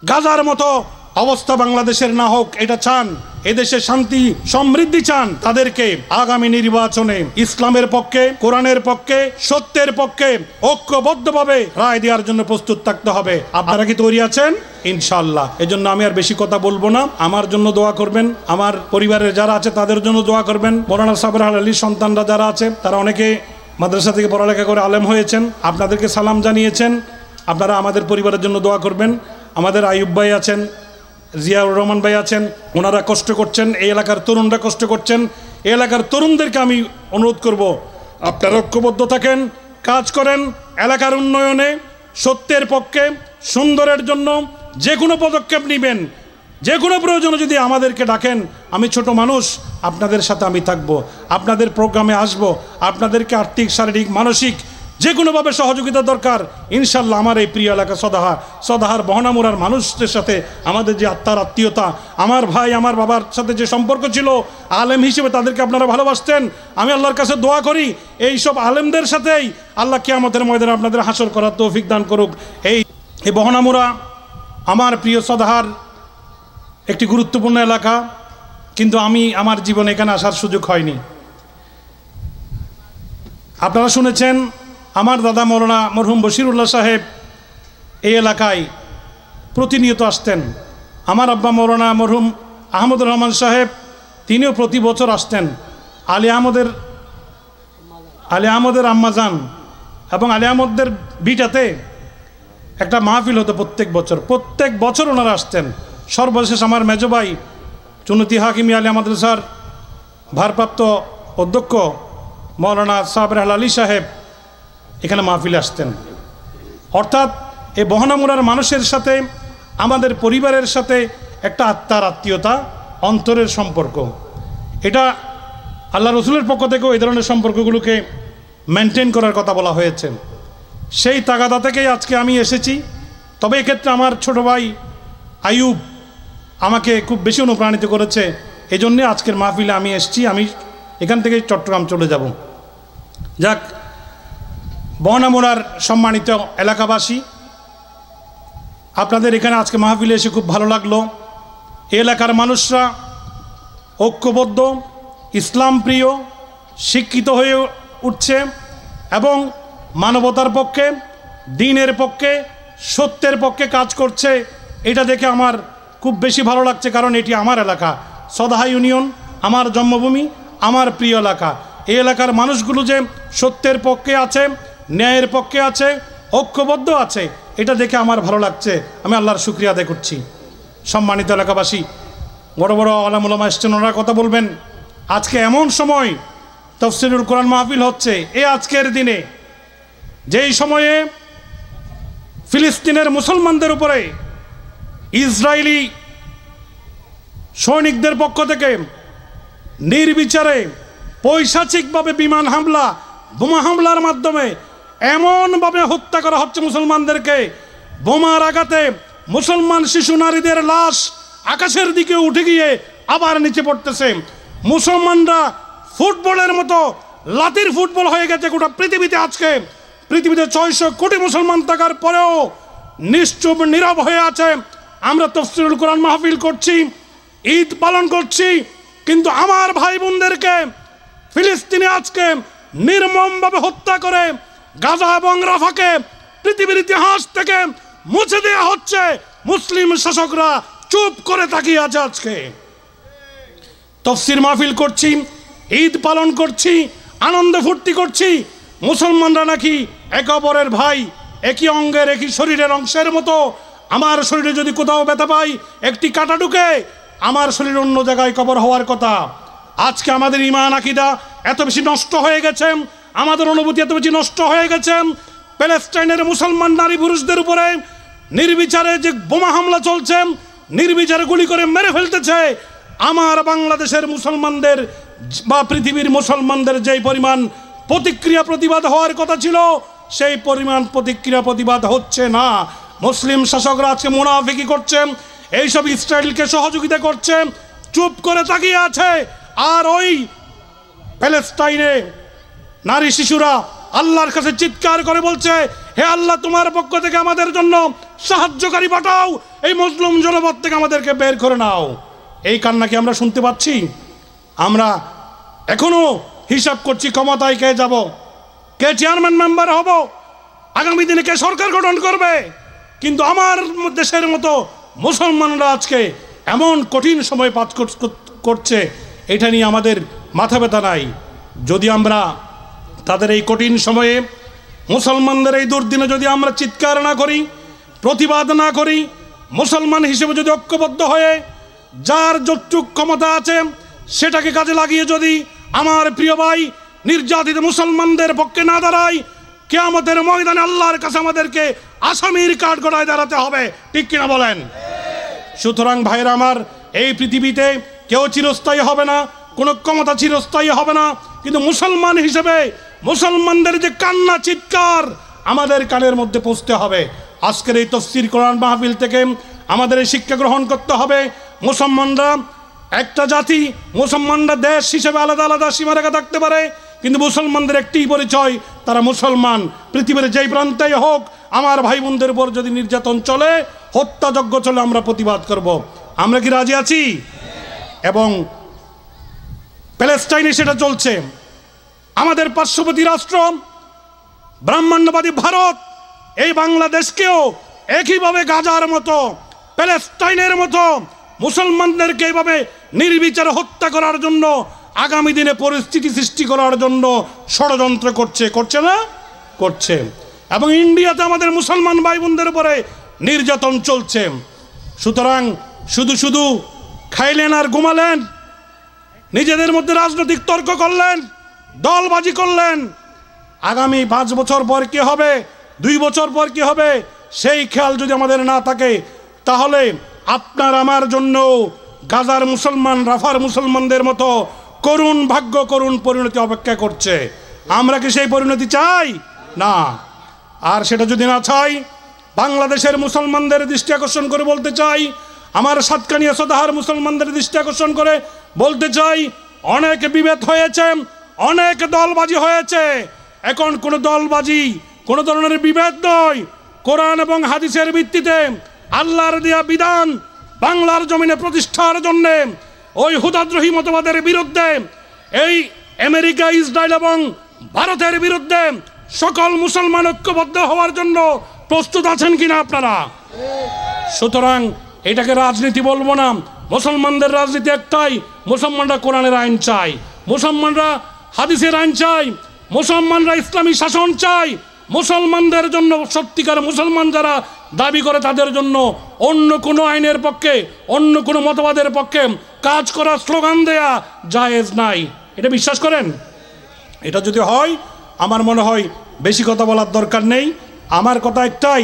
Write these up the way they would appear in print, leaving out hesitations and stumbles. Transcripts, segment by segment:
গাজার মতো অবস্থা বাংলাদেশের না হোক এটা চান, এদেশে শান্তি সমৃদ্ধি চান, তাদেরকে আগামী নির্বাচনে ইসলামের পক্ষে, কোরআনের পক্ষে, সত্যের পক্ষে ঐক্যবদ্ধভাবে রায় দেওয়ার জন্য প্রস্তুত থাকতে হবে। আপনারা কি তৈরি আছেন? ইনশাআল্লাহ। এজন্য আমি আর বেশি কথা বলবো না। আমার জন্য দোয়া করবেন, আমার পরিবারের যারা আছে তাদের জন্য দোয়া করবেন। মৌলানা সাবের আলীর সন্তানরা যারা আছে তারা অনেকে মাদ্রাসা থেকে পড়ালেখা করে আলেম হয়েছেন, আপনাদেরকে সালাম জানিয়েছেন। আপনারা আমাদের পরিবারের জন্য দোয়া করবেন। আমাদের আইয়ুব ভাই আছেন, জিয়াউর রহমান ভাই আছেন, ওনারা কষ্ট করছেন, এই এলাকার তরুণরা কষ্ট করছেন। এই এলাকার তরুণদেরকে আমি অনুরোধ করব, আপনারা ঐক্যবদ্ধ থাকেন, কাজ করেন এলাকার উন্নয়নে, সত্যের পক্ষে, সুন্দরের জন্য যে কোনো পদক্ষেপ নেবেন। যে কোনো প্রয়োজনে যদি আমাদেরকে ডাকেন, আমি ছোট মানুষ, আপনাদের সাথে আমি থাকব, আপনাদের প্রোগ্রামে আসব। আপনাদেরকে আর্থিক, শারীরিক, মানসিক যে কোনোভাবে সহযোগিতা দরকার, ইনশাল্লাহ আমার এই প্রিয় এলাকা সদাহার বহনামুরার মানুষদের সাথে আমাদের যে আত্মার আত্মীয়তা, আমার ভাই আমার বাবার সাথে যে সম্পর্ক ছিল আলেম হিসেবে, তাদেরকে আপনারা ভালোবাসতেন। আমি আল্লাহর কাছে দোয়া করি এই সব আলেমদের সাথেই আল্লাহ কিয়ামতের ময়দানে আপনাদের হাসর করার তৌফিক দান করুক। এই বহনামুরা আমার প্রিয় সদাহার একটি গুরুত্বপূর্ণ এলাকা, কিন্তু আমি আমার জীবনে এখানে আসার সুযোগ হয়নি। আপনারা শুনেছেন আমার দাদা মৌলানা মরহুম বশিরুল্লাহ সাহেব এই এলাকায় প্রতিনিয়ত আসতেন। আমার আব্বা মৌলানা মরহুম আহমদুর রহমান সাহেব তিনিও প্রতি বছর আসতেন। আলী আহমদের আম্মাজান এবং আলী আহমদের বিটাতে একটা মাহফিল হতো প্রত্যেক বছর ওনারা আসতেন। সর্বশেষ আমার মেজো ভাই চুনতি হাকিমি আলী মাদ্রাসার ভারপ্রাপ্ত অধ্যক্ষ মৌলানা সাবের আলী সাহেব এখানে মাহফিলে আসতেন। অর্থাৎ এই বহনামুরার মানুষের সাথে আমাদের পরিবারের সাথে একটা আত্মার আত্মীয়তা, অন্তরের সম্পর্ক, এটা আল্লাহ রসুলের পক্ষ থেকেও এই ধরনের সম্পর্কগুলোকে মেনটেন করার কথা বলা হয়েছে। সেই তাগাদা থেকেই আজকে আমি এসেছি। তবে এক্ষেত্রে আমার ছোট ভাই আইয়ুব আমাকে খুব বেশি অনুপ্রাণিত করেছে, এজন্যে আজকের মাহফিলে আমি এসেছি। আমি এখান থেকে চট্টগ্রাম চলে যাব। যাক, বহনামুরার সম্মানিত এলাকাবাসী, আপনাদের এখানে আজকে মাহফিলে এসে খুব ভালো লাগলো। এই এলাকার মানুষরা ঐক্যবদ্ধ, ইসলাম প্রিয়, শিক্ষিত হয়ে উঠছে এবং মানবতার পক্ষে, দ্বীনের পক্ষে, সত্যের পক্ষে কাজ করছে। এটা দেখে আমার খুব বেশি ভালো লাগছে, কারণ এটি আমার এলাকা, সদাহা ইউনিয়ন, আমার জন্মভূমি, আমার প্রিয় এলাকা। এই এলাকার মানুষগুলো যে সত্যের পক্ষে আছে, ন্যায়ের পক্ষে আছে, ঐক্যবদ্ধ আছে, এটা দেখে আমার ভালো লাগছে। আমি আল্লাহর শুকরিয়া আদায় করছি। সম্মানিত এলাকাবাসী, বড় বড় আলেম ওলামা এসছেন, ওনারা কথা বলবেন। আজকে এমন সময় তাফসীরুল কোরআন মাহফিল হচ্ছে, এই আজকের দিনে, যেই সময়ে ফিলিস্তিনের মুসলমানদের উপরে ইসরায়েলি সৈনিকদের পক্ষ থেকে নির্বিচারে পৈশাচিকভাবে বিমান হামলা, বোমা হামলার মাধ্যমে এমনভাবে হত্যা করা হচ্ছে মুসলমানদেরকে। বোমার আঘাতে মুসলমান শিশু নারীদের লাশ আকাশের দিকে উঠে গিয়ে আবার নিচে পড়তেছে। মুসলমানরা ফুটবলের মতো লাতির ফুটবল হয়ে গেছে গোটা পৃথিবীতে। আজকে পৃথিবীতে 600 কোটি মুসলমান থাকার পরেও নিশ্চুপ নীরব হয়ে আছে। আমরা তাফসীরুল কোরআন মাহফিল করছি, ঈদ পালন করছি, কিন্তু আমার ভাই বোনদেরকে ফিলিস্তিনে আজকে নির্মমভাবে হত্যা করে গাজা এবং রাফাকে পৃথিবীর ইতিহাস থেকে মুছে দেওয়া হচ্ছে। মুসলিম শাসকরা চুপ করে তাকিয়ে আছে। আজকে তাফসীর মাহফিল করছি, ঈদ পালন করছি, আনন্দ ফুর্তি করছি। মুসলমানরা নাকি একে অপরের ভাই, একই অঙ্গের, একই শরীরের অংশের মতো। আমার শরীরে যদি কোথাও ব্যথা পাই, একটি কাঁটা ঢুকে, আমার শরীর অন্য জায়গায় কবর হওয়ার কথা। আজকে আমাদের ঈমান আকীদা এত বেশি নষ্ট হয়ে গেছে, আমাদের অনুভূতি এত বেশি নষ্ট হয়ে গেছে। প্যালেস্টাইনের মুসলমান নারী পুরুষদের উপরে নির্বিচারে যে বোমা হামলা চলছে, নির্বিচারে গুলি করে মেরে ফেলতেছে। আমার বাংলাদেশের মুসলমানদের বা পৃথিবীর মুসলমানদের যেই পরিমাণ প্রতিক্রিয়া প্রতিবাদ হওয়ার কথা ছিল, সেই পরিমাণ প্রতিক্রিয়া প্রতিবাদ হচ্ছে না। মুসলিম শাসকরা আজকে মুনাফিকি করছে, এইসব ইসরায়েলকে সহযোগিতা করছে, চুপ করে তাকিয়ে আছে। আর ওই প্যালেস্টাইনে নারী শিশুরা আল্লাহর কাছে চিৎকার করে বলছে, হে আল্লাহ, তোমার পক্ষ থেকে আমাদের জন্য সাহায্যকারী পাঠাও। এই মুসলিম জনপদ থেকে আমাদেরকে বের করে নাও। এই কান্না কি আমরা শুনতে পাচ্ছি? আমরা এখনো হিসাব করছি ক্ষমতায় কে যাব, কে চেয়ারম্যান মেম্বার হব, আগামী দিনে কে সরকার গঠন করবে। কিন্তু আমার দেশের মতো মুসলমানরা আজকে এমন কঠিন সময় পার করছে, এটা নিয়ে আমাদের মাথা ব্যথা নাই। যদি আমরা তাদের এই কঠিন সময়ে, মুসলমানদের এই দুর্দিনে যদি আমরা চিৎকার না করি, প্রতিবাদ না করি, মুসলমান হিসেবে যদি ঐক্যবদ্ধ হয়ে যার যতটুক ক্ষমতা আছে সেটাকে কাজে লাগিয়ে যদি আমার প্রিয় ভাই নির্যাতিত মুসলমানদের পক্ষে না দাঁড়াই, কিয়ামতের ময়দানে আল্লাহর কাছে আমাদেরকে আসামির কাঠগড়ায় দাঁড়াতে হবে। ঠিক কিনা বলেন? সুতরাং ভাইরা আমার, এই পৃথিবীতে কেউ চিরস্থায়ী হবে না, কোনো ক্ষমতা চিরস্থায়ী হবে না, কিন্তু মুসলমান হিসেবে মুসলমানদের যে কান্না চিৎকার আমাদের কানের মধ্যে পৌঁছতে হবে। আজকের এই তাফসীর কোরআন মাহফিল থেকে আমাদের এই শিক্ষা গ্রহণ করতে হবে। মুসলমানরা একটা জাতি, মুসলমানরা দেশ হিসেবে আলাদা আলাদা সীমারেখা থাকতে পারে, কিন্তু মুসলমানদের একটি পরিচয়, তারা মুসলমান। পৃথিবীর যেই প্রান্তেই হোক, আমার ভাই বোনদের উপর যদি নির্যাতন চলে, হত্যাযজ্ঞ চলে, আমরা প্রতিবাদ করব। আমরা কি রাজি আছি? এবং প্যালেস্টাইনে সেটা চলছে। আমাদের পার্শ্ববর্তী রাষ্ট্র ব্রাহ্মণ্যবাদী ভারত এই বাংলাদেশকেও একইভাবে গাজার মতো, প্যালেস্টাইনের মতো মুসলমানদেরকে এইভাবে নির্বিচারে হত্যা করার জন্য, আগামী দিনে পরিস্থিতি সৃষ্টি করার জন্য ষড়যন্ত্র করছে। করছে না? করছে। এবং ইন্ডিয়াতে আমাদের মুসলমান ভাই বোনদের উপরে নির্যাতন চলছে। সুতরাং শুধু শুধু খাইলেন আর ঘুমালেন, নিজেদের মধ্যে রাজনৈতিক তর্ক করলেন, দলবাজি করলেন, আগামী 5 বছর পর কি হবে, 2 বছর পর কি হবে, সেই খেয়াল যদি আমাদের না থাকে, তাহলে আপনার আমার জন্য গাজার মুসলমান, রাফার মুসলমানদের মতো করুণ ভাগ্য, করুণ পরিণতি অপেক্ষা করছে। আমরা কি সেই পরিণতি চাই? না। আর সেটা যদি না চাই, বাংলাদেশের মুসলমানদের দৃষ্টি আকর্ষণ করে বলতে চাই, আমার সাতকানিয়া সদাহার মুসলমানদের দৃষ্টি আকর্ষণ করে বলতে চাই, অনেক বিভেদ হয়েছে, অনেক দলবাজি হয়েছে। এখন কোনো দলবাজি, কোনো ধরনের বিভেদ নয়। কোরআন এবং হাদিসের ভিত্তিতে আল্লাহর দেয়া বিধান বাংলার জমিনে প্রতিষ্ঠার জন্যে ওই হুদাদ্রোহী মতবাদের বিরুদ্ধে, এই আমেরিকা, ইসরায়েল এবং ভারতের বিরুদ্ধে সকল মুসলমান ঐক্যবদ্ধ হওয়ার জন্য প্রস্তুত আছেন কিনা আপনারা? সুতরাং এটাকে রাজনীতি বলবো না। মুসলমানদের রাজনীতি একটাই, মুসলমানরা কোরআনের আইন চাই, মুসলমানরা হাদিসের আইন চাই, মুসলমানরা ইসলামী শাসন চাই। মুসলমানদের জন্য, সত্যিকার মুসলমান যারা দাবি করে, তাদের জন্য অন্য কোনো আইনের পক্ষে, অন্য কোনো মতবাদের পক্ষে কাজ করা, স্লোগান দেয়া জায়েজ নাই। এটা বিশ্বাস করেন? এটা যদি হয়, আমার মনে হয় বেশি কথা বলার দরকার নেই। আমার কথা একটাই,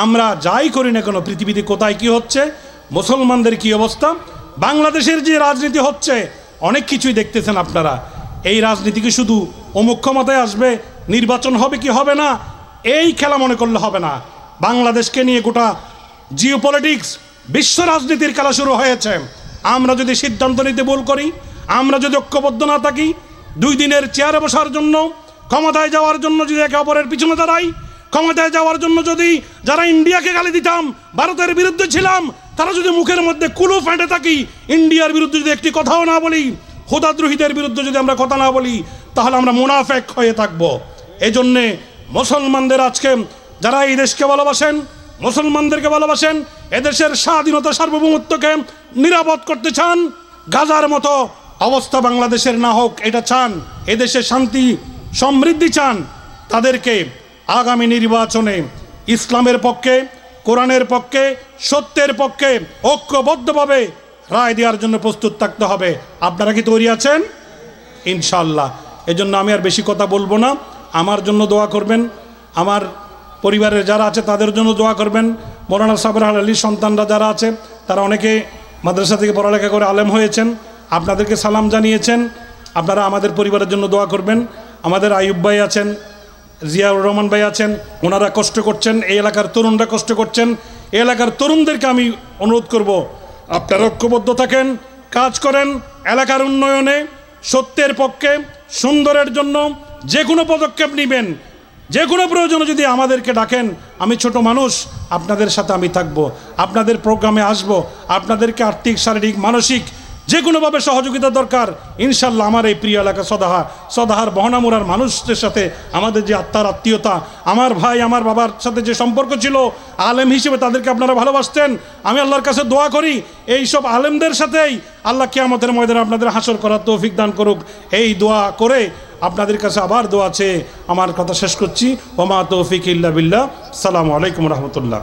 আমরা যাই করি না কেন, পৃথিবীতে কোথায় কি হচ্ছে, মুসলমানদের কি অবস্থা, বাংলাদেশের যে রাজনীতি হচ্ছে, অনেক কিছুই দেখতেছেন আপনারা। এই রাজনীতিকে শুধু অমুক ক্ষমতায় আসবে, নির্বাচন হবে কি হবে না, এই খেলা মনে করলে হবে না। বাংলাদেশকে নিয়ে গোটা জিওপলিটিক্স, বিশ্ব রাজনীতির খেলা শুরু হয়েছে। আমরা যদি সিদ্ধান্ত নিতে ভুল করি, আমরা যদি ঐক্যবদ্ধ না থাকি, 2 দিনের চেয়ারে বসার জন্য, ক্ষমতায় যাওয়ার জন্য যদি একে অপরের পিছনে দাঁড়াই, ক্ষমতায় যাওয়ার জন্য যদি যারা ইন্ডিয়াকে গালি দিতাম, ভারতের বিরুদ্ধে ছিলাম, তারা যদি মুখের মধ্যে কুলু ফেটে থাকি, ইন্ডিয়ার বিরুদ্ধে যদি একটি কথাও না বলি, হুদাদ্রোহীদের বিরুদ্ধে যদি আমরা কথা না বলি, তাহলে আমরা মুনাফেক হয়ে থাকব। এই জন্যে মুসলমানদের আজকে যারা এই দেশকে ভালোবাসেন, মুসলমানদেরকে ভালোবাসেন, এদেশের স্বাধীনতা, সার্বভৌমত্বকে নিরাপদ করতে চান, গাজার মতো অবস্থা বাংলাদেশের না হোক এটা চান, এদেশে শান্তি সমৃদ্ধি চান, তাদেরকে আগামী নির্বাচনে ইসলামের পক্ষে, কোরআনের পক্ষে, সত্যের পক্ষে ঐক্যবদ্ধভাবে রায় দেওয়ার জন্য প্রস্তুত থাকতে হবে। আপনারা কি তৈরি আছেন? ইনশাআল্লাহ। এজন্য আমি আর বেশি কথা বলবো না। আমার জন্য দোয়া করবেন, আমার পরিবারের যারা আছে তাদের জন্য দোয়া করবেন। মৌলানা সাবর আলীর সন্তানরা যারা আছে, তারা অনেকে মাদ্রাসা থেকে পড়ালেখা করে আলেম হয়েছেন, আপনাদেরকে সালাম জানিয়েছেন। আপনারা আমাদের পরিবারের জন্য দোয়া করবেন। আমাদের আইয়ুব ভাই আছেন, জিয়াউর রহমান ভাই আছেন, ওনারা কষ্ট করছেন, এই এলাকার তরুণরা কষ্ট করছেন। এই এলাকার তরুণদেরকে আমি অনুরোধ করব, আপনারা ঐক্যবদ্ধ থাকেন, কাজ করেন, এলাকার উন্নয়নে, সত্যের পক্ষে, সুন্দরের জন্য যে কোনো পদক্ষেপ নেবেন। যে কোনো প্রয়োজনে যদি আমাদেরকে ডাকেন, আমি ছোট মানুষ, আপনাদের সাথে আমি থাকব, আপনাদের প্রোগ্রামে আসব, আপনাদেরকে আর্থিক, শারীরিক, মানসিক যে কোনোভাবে সহযোগিতা দরকার ইনশাল্লাহ আমার এই প্রিয় এলাকা সদাহার বহনামুরার মানুষদের সাথে আমাদের যে আত্মার আত্মীয়তা, আমার ভাই আমার বাবার সাথে যে সম্পর্ক ছিল, আলেম হিসেবে তাদেরকে আপনারা ভালোবাসতেন, আমি আল্লাহর কাছে দোয়া করি এই সব আলেমদের সাথেই আল্লাহ কিয়ামতের ময়দানে আপনাদের হাসর করার তৌফিক দান করুক। এই দোয়া করে আপনাদের কাছে আবার দোয়া চেয়ে আমার কথা শেষ করছি। ওমা তৌফিক ইল্লা বিল্লাহ। আসসালামু আলাইকুম রহমতুল্লাহ।